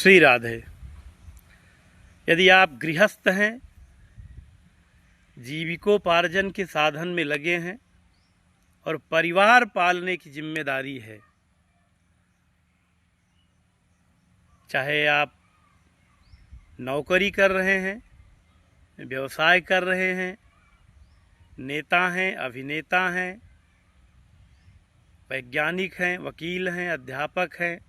श्री राधे। यदि आप गृहस्थ हैं, जीविकोपार्जन के साधन में लगे हैं और परिवार पालने की जिम्मेदारी है, चाहे आप नौकरी कर रहे हैं, व्यवसाय कर रहे हैं, नेता हैं, अभिनेता हैं, वैज्ञानिक हैं, वकील हैं, अध्यापक हैं,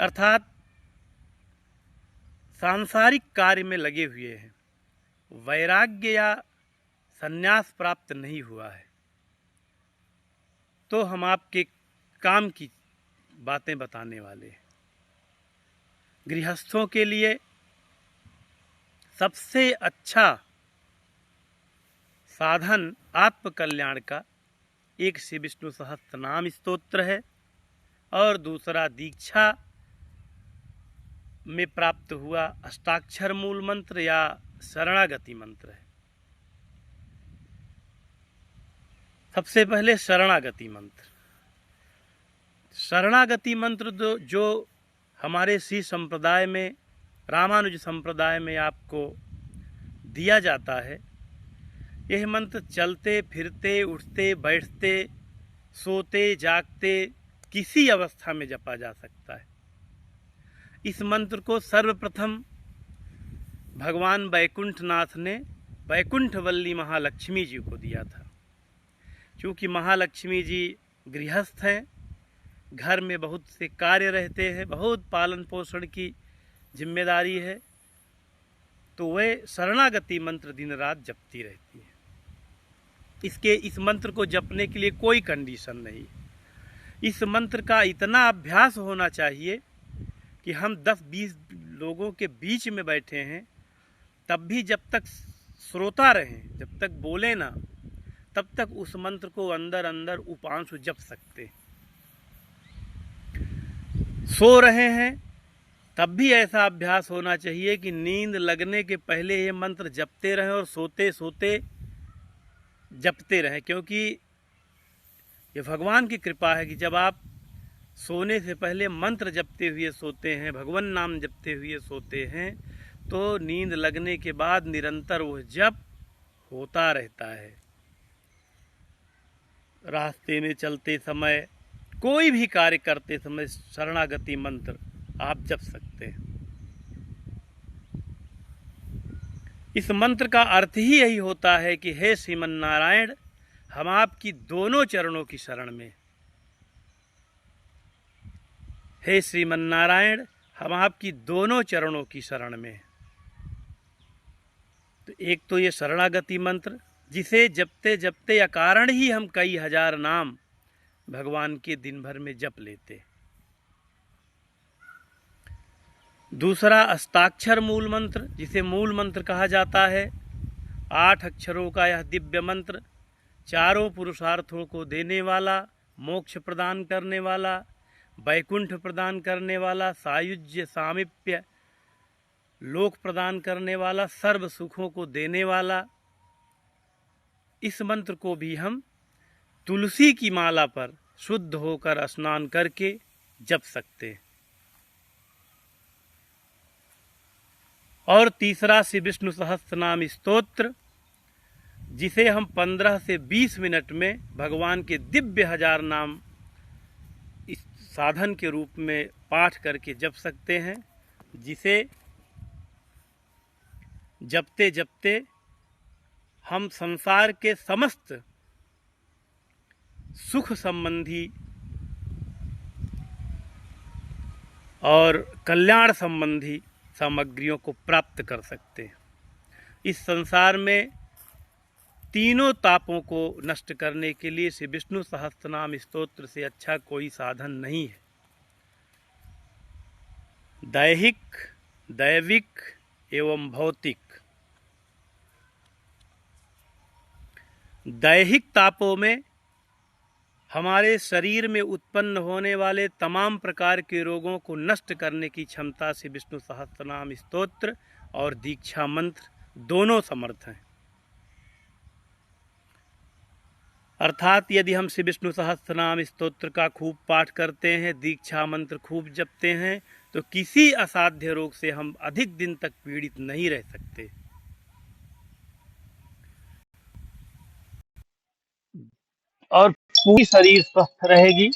अर्थात सांसारिक कार्य में लगे हुए हैं, वैराग्य या संन्यास प्राप्त नहीं हुआ है, तो हम आपके काम की बातें बताने वाले हैं। गृहस्थों के लिए सबसे अच्छा साधन आत्मकल्याण का एक श्री विष्णु सहस्त्रनाम स्तोत्र है और दूसरा दीक्षा में प्राप्त हुआ अष्टाक्षर मूल मंत्र या शरणागति मंत्र है। सबसे पहले शरणागति मंत्र। शरणागति मंत्र जो हमारे श्री संप्रदाय में, रामानुज संप्रदाय में आपको दिया जाता है, यह मंत्र चलते फिरते, उठते बैठते, सोते जागते किसी अवस्था में जपा जा सकता है। इस मंत्र को सर्वप्रथम भगवान वैकुंठनाथ ने वैकुंठवल्ली महालक्ष्मी जी को दिया था। क्योंकि महालक्ष्मी जी गृहस्थ हैं, घर में बहुत से कार्य रहते हैं, बहुत पालन पोषण की जिम्मेदारी है, तो वे शरणागति मंत्र दिन रात जपती रहती है। इस मंत्र को जपने के लिए कोई कंडीशन नहीं। इस मंत्र का इतना अभ्यास होना चाहिए कि हम 10-20 लोगों के बीच में बैठे हैं, तब भी जब तक श्रोता रहें, जब तक बोले ना, तब तक उस मंत्र को अंदर अंदर उपांशु जप सकते हैं। सो रहे हैं तब भी ऐसा अभ्यास होना चाहिए कि नींद लगने के पहले ये मंत्र जपते रहें और सोते सोते जपते रहें। क्योंकि ये भगवान की कृपा है कि जब आप सोने से पहले मंत्र जपते हुए सोते हैं, भगवान नाम जपते हुए सोते हैं, तो नींद लगने के बाद निरंतर वह जप होता रहता है। रास्ते में चलते समय, कोई भी कार्य करते समय शरणागति मंत्र आप जप सकते हैं। इस मंत्र का अर्थ ही यही होता है कि हे श्रीमन नारायण, हम आपकी दोनों चरणों की शरण में। हे श्रीमन नारायण, हम आपकी दोनों चरणों की शरण में। तो एक तो ये शरणागति मंत्र, जिसे जपते जपते अकारण ही हम कई हजार नाम भगवान के दिन भर में जप लेते। दूसरा अष्टाक्षर मूल मंत्र, जिसे मूल मंत्र कहा जाता है। 8 अक्षरों का यह दिव्य मंत्र चारों पुरुषार्थों को देने वाला, मोक्ष प्रदान करने वाला, वैकुंठ प्रदान करने वाला, सायुज्य सामीप्य लोक प्रदान करने वाला, सर्व सुखों को देने वाला। इस मंत्र को भी हम तुलसी की माला पर शुद्ध होकर स्नान करके जप सकते हैं। और तीसरा श्री विष्णु सहस्त्रनाम स्तोत्र, जिसे हम 15 से 20 मिनट में भगवान के दिव्य 1000 नाम इस साधन के रूप में पाठ करके जप सकते हैं, जिसे जपते जपते हम संसार के समस्त सुख संबंधी और कल्याण संबंधी सामग्रियों को प्राप्त कर सकते हैं। इस संसार में तीनों तापों को नष्ट करने के लिए श्री विष्णु सहस्त्रनाम स्तोत्र से अच्छा कोई साधन नहीं है। दैहिक, दैविक एवं भौतिक। दैहिक तापों में हमारे शरीर में उत्पन्न होने वाले तमाम प्रकार के रोगों को नष्ट करने की क्षमता से विष्णु सहस्त्रनाम स्तोत्र और दीक्षा मंत्र दोनों समर्थ हैं। अर्थात यदि हम श्री विष्णु सहस्त्रनाम स्तोत्र का खूब पाठ करते हैं, दीक्षा मंत्र खूब जपते हैं, तो किसी असाध्य रोग से हम अधिक दिन तक पीड़ित नहीं रह सकते। और पूरी शरीर स्वस्थ रहेगी।